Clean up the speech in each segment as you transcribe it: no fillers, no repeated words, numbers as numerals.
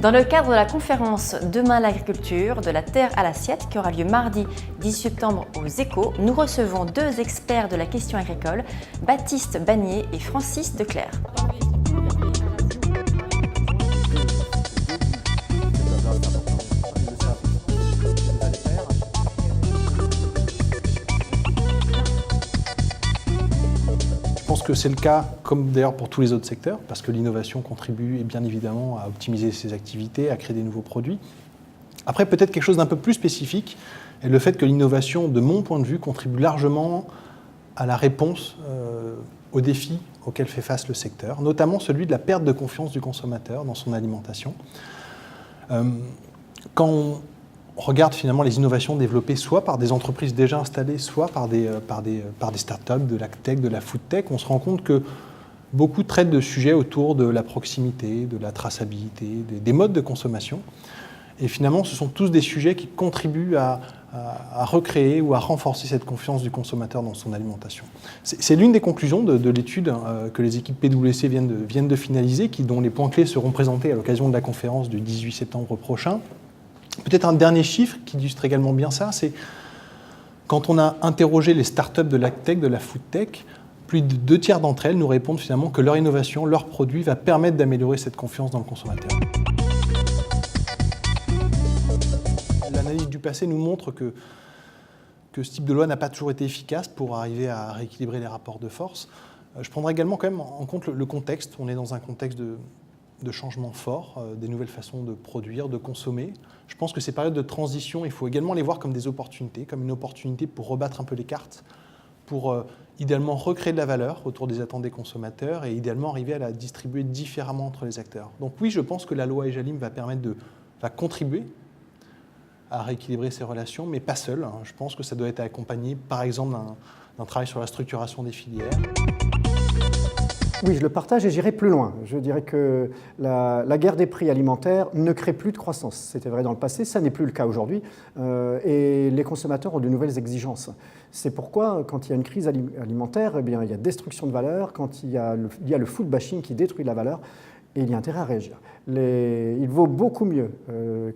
Dans le cadre de la conférence Demain l'agriculture, de la terre à l'assiette, qui aura lieu mardi 10 septembre aux Échos, nous recevons deux experts de la question agricole, Baptiste Bagnier et Francis Declercq. Je pense que c'est le cas, comme d'ailleurs pour tous les autres secteurs, parce que l'innovation contribue bien évidemment à optimiser ses activités, à créer des nouveaux produits. Après, peut-être quelque chose d'un peu plus spécifique est le fait que l'innovation, de mon point de vue, contribue largement à la réponse aux défis auxquels fait face le secteur, notamment celui de la perte de confiance du consommateur dans son alimentation. Quand on regarde finalement les innovations développées soit par des entreprises déjà installées, soit par des startups, de l'agtech, de la foodtech, on se rend compte que beaucoup traitent de sujets autour de la proximité, de la traçabilité, des modes de consommation. Et finalement, ce sont tous des sujets qui contribuent à recréer ou à renforcer cette confiance du consommateur dans son alimentation. C'est l'une des conclusions de l'étude que les équipes PwC viennent de finaliser, dont les points clés seront présentés à l'occasion de la conférence du 18 septembre prochain. Peut-être un dernier chiffre qui illustre également bien ça, c'est quand on a interrogé les startups de l'agtech, de la foodtech, plus de 2/3 d'entre elles nous répondent finalement que leur innovation, leur produit va permettre d'améliorer cette confiance dans le consommateur. L'analyse du passé nous montre que ce type de loi n'a pas toujours été efficace pour arriver à rééquilibrer les rapports de force. Je prendrai également quand même en compte le contexte. On est dans un contexte de changements forts, des nouvelles façons de produire, de consommer. Je pense que ces périodes de transition, il faut également les voir comme des opportunités, comme une opportunité pour rebattre un peu les cartes, pour idéalement recréer de la valeur autour des attentes des consommateurs et idéalement arriver à la distribuer différemment entre les acteurs. Donc oui, je pense que la loi Egalim va contribuer à rééquilibrer ces relations, mais pas seul. Je pense que ça doit être accompagné, par exemple, d'un travail sur la structuration des filières. Oui, je le partage et j'irai plus loin. Je dirais que la guerre des prix alimentaires ne crée plus de croissance. C'était vrai dans le passé, ça n'est plus le cas aujourd'hui. Et les consommateurs ont de nouvelles exigences. C'est pourquoi, quand il y a une crise alimentaire, eh bien, il y a destruction de valeur, quand il y a le food bashing qui détruit la valeur, et il y a intérêt à réagir. Il vaut beaucoup mieux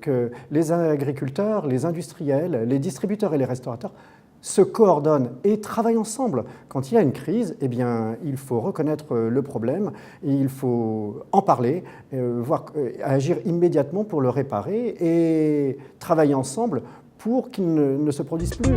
que les agriculteurs, les industriels, les distributeurs et les restaurateurs se coordonnent et travaillent ensemble. Quand il y a une crise, eh bien, il faut reconnaître le problème, et il faut en parler, agir immédiatement pour le réparer et travailler ensemble pour qu'il ne se produise plus.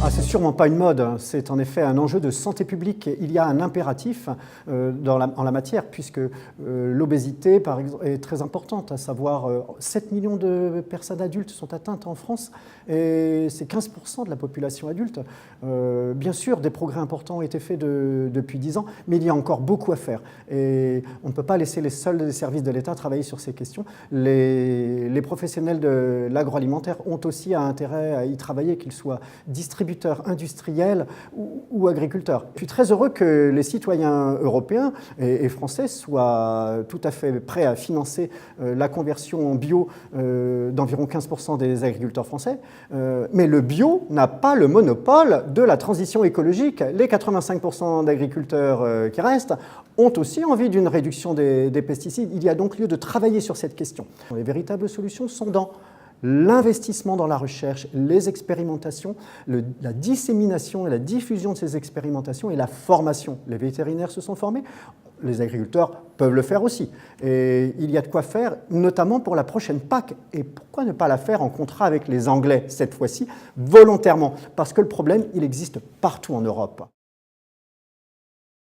C'est sûrement pas une mode, c'est en effet un enjeu de santé publique. Il y a un impératif en la matière, puisque l'obésité, par exemple, est très importante, à savoir 7 millions de personnes adultes sont atteintes en France, et c'est 15% de la population adulte. Bien sûr, des progrès importants ont été faits depuis 10 ans, mais il y a encore beaucoup à faire. Et on ne peut pas laisser les seuls services de l'État travailler sur ces questions. Les professionnels de l'agroalimentaire ont aussi intérêt à y travailler, qu'ils soient distributeurs, industriels ou agriculteurs. Je suis très heureux que les citoyens européens et français soient tout à fait prêts à financer la conversion en bio d'environ 15% des agriculteurs français. Mais le bio n'a pas le monopole de la transition écologique. Les 85% d'agriculteurs qui restent ont aussi envie d'une réduction des pesticides. Il y a donc lieu de travailler sur cette question. Les véritables solutions sont dans l'investissement dans la recherche, les expérimentations, la dissémination et la diffusion de ces expérimentations et la formation. Les vétérinaires se sont formés, les agriculteurs peuvent le faire aussi. Et il y a de quoi faire, notamment pour la prochaine PAC. Et pourquoi ne pas la faire en contrat avec les Anglais, cette fois-ci, volontairement? Parce que le problème, il existe partout en Europe.